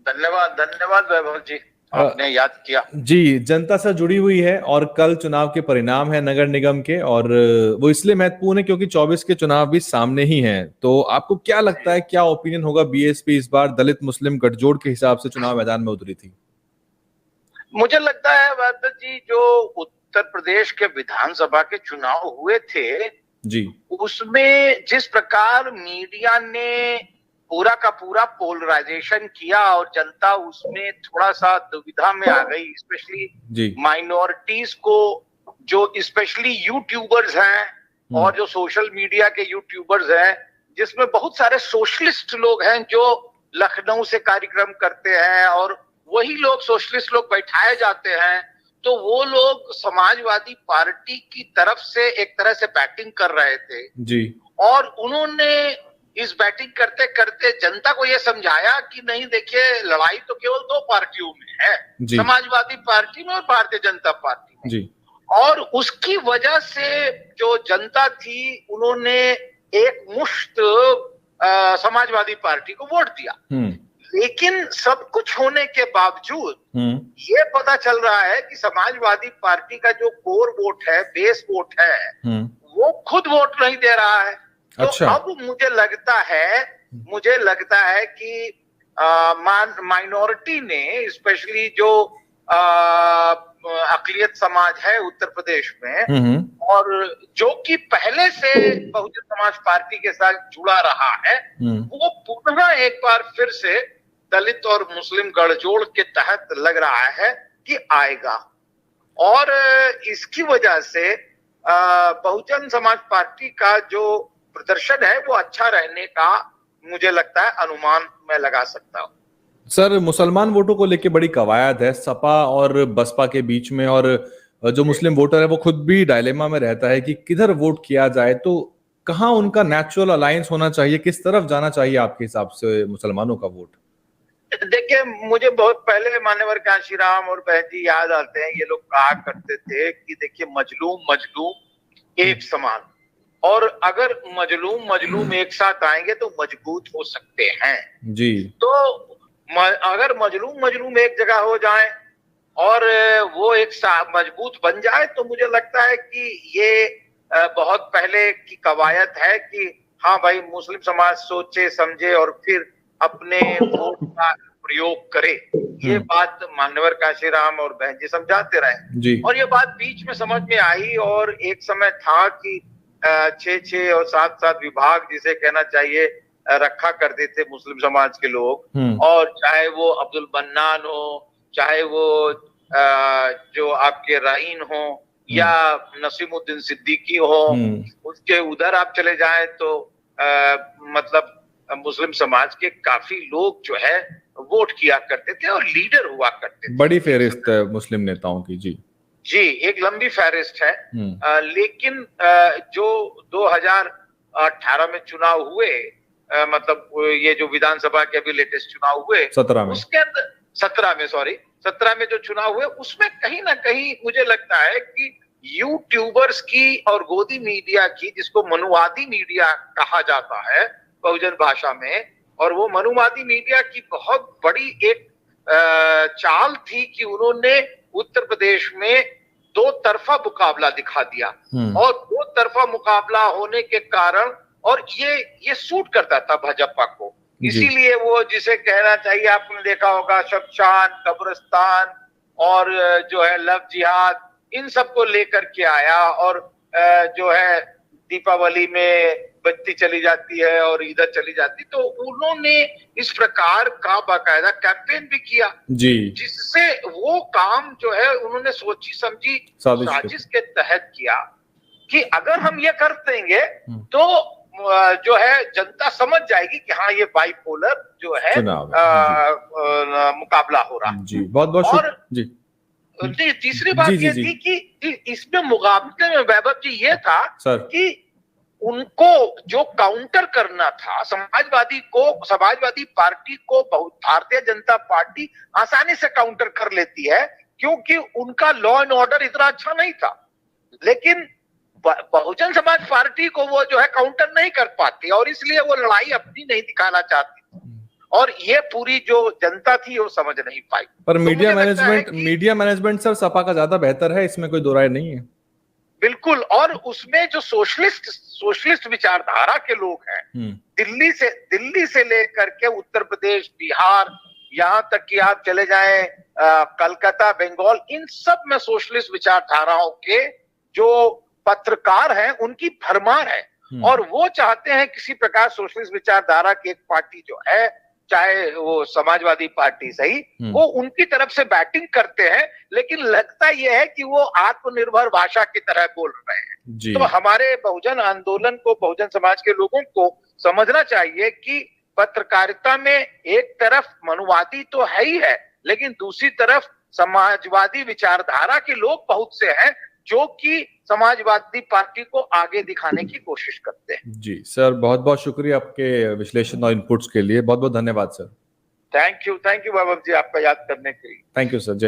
धन्यवाद धन्यवाद वैभव जी, आपने याद किया। जी, जनता से जुड़ी हुई है और कल चुनाव के परिणाम है नगर निगम के, और वो इसलिए महत्वपूर्ण है क्योंकि 24 के चुनाव भी सामने ही हैं। तो आपको क्या लगता है, क्या ओपिनियन होगा? बीएसपी इस बार दलित मुस्लिम गठजोड़ के हिसाब से चुनाव मैदान में उतरी थी। मुझे लगता है वैभव जी, जो उत्तर प्रदेश के विधानसभा के चुनाव हुए थे जी, उसमें जिस प्रकार मीडिया ने पूरा का पूरा पोलराइजेशन किया और जनता उसमें थोड़ा सा दुविधा में आ गई, स्पेशली माइनॉरिटीज को, जो स्पेशली यूट्यूबर्स हैं और जो सोशल मीडिया के यूट्यूबर्स हैं, जिसमें बहुत सारे सोशलिस्ट लोग हैं जो लखनऊ से कार्यक्रम करते हैं और वही लोग सोशलिस्ट लोग बैठाए जाते हैं। तो वो लोग समाजवादी पार्टी की तरफ से एक तरह से बैटिंग कर रहे थे जी, और उन्होंने इस बैटिंग करते करते जनता को यह समझाया कि नहीं, देखिए लड़ाई तो केवल दो पार्टियों में है, समाजवादी पार्टी में और भारतीय जनता पार्टी में जी। और उसकी वजह से जो जनता थी उन्होंने एक मुश्त समाजवादी पार्टी को वोट दिया। लेकिन सब कुछ होने के बावजूद ये पता चल रहा है कि समाजवादी पार्टी का जो कोर वोट है, बेस वोट है, वो खुद वोट नहीं दे रहा है। तो अब मुझे लगता है कि माइनॉरिटी ने, स्पेशली जो अकलियत समाज है उत्तर प्रदेश में और जो कि पहले से बहुजन समाज पार्टी के साथ जुड़ा रहा है, वो पुनः एक बार फिर से दलित और मुस्लिम गठजोड़ के तहत लग रहा है कि आएगा। और इसकी वजह से बहुजन समाज पार्टी का जो प्रदर्शन है वो अच्छा रहने का मुझे लगता है अनुमान मैं लगा सकता हूँ। सर, मुसलमान वोटों को लेके बड़ी कवायद है सपा और बसपा के बीच में, और जो मुस्लिम वोटर है वो खुद भी डायलेमा में रहता है कि किधर वोट किया जाए। तो कहाँ उनका नेचुरल अलायंस होना चाहिए, किस तरफ जाना चाहिए आपके हिसाब से मुसलमानों का वोट? देखिए, मुझे बहुत पहले मान्यवर कांशीराम और बहन जी याद आते हैं। ये लोग कहा करते थे कि देखिए, मजलूम एक समान, और अगर मजलूम एक साथ आएंगे तो मजबूत हो सकते हैं जी। तो अगर मजलूम एक जगह हो जाए और वो एक साथ मजबूत बन जाए तो मुझे लगता है कि ये बहुत पहले की कवायद है कि हाँ भाई, मुस्लिम समाज सोचे समझे और फिर अपने वोट का प्रयोग करे। ये बात मान्यवर कांशीराम और बहन जी समझाते रहे और ये बात बीच में समझ में आई। और एक समय था कि 6 और 7 विभाग जिसे कहना चाहिए रखा करते थे मुस्लिम समाज के लोग, और चाहे वो अब्दुल मन्नान हो, चाहे वो जो आपके राइन हो या नसीमुद्दीन सिद्दीकी हो, उसके उधर आप चले जाएं तो मतलब मुस्लिम समाज के काफी लोग जो है वोट किया करते थे और लीडर हुआ करते थे। बड़ी फेहरिस्त है मुस्लिम नेताओं की जी, एक लंबी फहरिस्त है। लेकिन जो 2018 में चुनाव हुए, मतलब ये जो विधानसभा के अभी लेटेस्ट चुनाव हुए, 17 में, उसके अंदर 17 में जो चुनाव हुए, उसमें कहीं ना कहीं मुझे लगता है कि यूट्यूबर्स की और गोदी मीडिया की, जिसको मनुवादी मीडिया कहा जाता है बहुजन भाषा में, और वो मनुवादी मीडिया की बहुत बड़ी एक चाल थी कि उन्होंने उत्तर प्रदेश में दो तरफा मुकाबला दिखा दिया। और दो तरफा मुकाबला होने के कारण, और ये सूट करता था भाजपा को, इसीलिए वो जिसे कहना चाहिए, आपने देखा होगा शमशान, कब्रिस्तान और जो है लव जिहाद, इन सबको लेकर के आया। और जो है दीपावली में बत्ती चली जाती है और इधर चली जाती, तो उन्होंने इस प्रकार का बाकायदा कैंपेन भी किया जी, जिससे वो काम जो है उन्होंने सोची समझी साजिश के तहत किया कि अगर हम ये कर देंगे तो जो है जनता समझ जाएगी कि हाँ, ये बाइपोलर जो है मुकाबला हो रहा जी। बहुत बहुत और जी तीसरी बात ये थी कि इसमें मुकाबले में वैभव जी ये था कि उनको जो काउंटर करना था, समाजवादी पार्टी को भारतीय जनता पार्टी आसानी से काउंटर कर लेती है क्योंकि उनका लॉ एंड ऑर्डर इतना अच्छा नहीं था। लेकिन बहुजन समाज पार्टी को वो जो है काउंटर नहीं कर पाती और इसलिए वो लड़ाई अपनी नहीं दिखाना चाहती। और ये पूरी जो जनता थी वो समझ नहीं पाई। पर तो मीडिया मुझे लगता है मैनेजमेंट कि मीडिया मैनेजमेंट सर सपा का ज्यादा बेहतर है, इसमें कोई दो राय नहीं है। बिल्कुल, और उसमें जो सोशलिस्ट विचारधारा के लोग हैं, दिल्ली से लेकर के उत्तर प्रदेश, बिहार, यहाँ तक कि आप चले जाएं कलकत्ता, बंगाल, इन सब में सोशलिस्ट विचारधाराओं के जो पत्रकार हैं उनकी भरमार है। और वो चाहते हैं किसी प्रकार सोशलिस्ट विचारधारा की एक पार्टी जो है, चाहे वो समाजवादी पार्टी सही, वो उनकी तरफ से बैटिंग करते हैं, लेकिन लगता यह है कि वो आत्मनिर्भर भाषा की तरह बोल रहे हैं। तो हमारे बहुजन आंदोलन को, बहुजन समाज के लोगों को समझना चाहिए कि पत्रकारिता में एक तरफ मनुवादी तो है ही है, लेकिन दूसरी तरफ समाजवादी विचारधारा के लोग बहुत से हैं जो कि समाजवादी पार्टी को आगे दिखाने की कोशिश करते हैं। जी सर, बहुत बहुत शुक्रिया आपके विश्लेषण और इनपुट्स के लिए। बहुत बहुत धन्यवाद सर। थैंक यू वैभव जी, आपका याद करने के लिए। Thank you sir. जय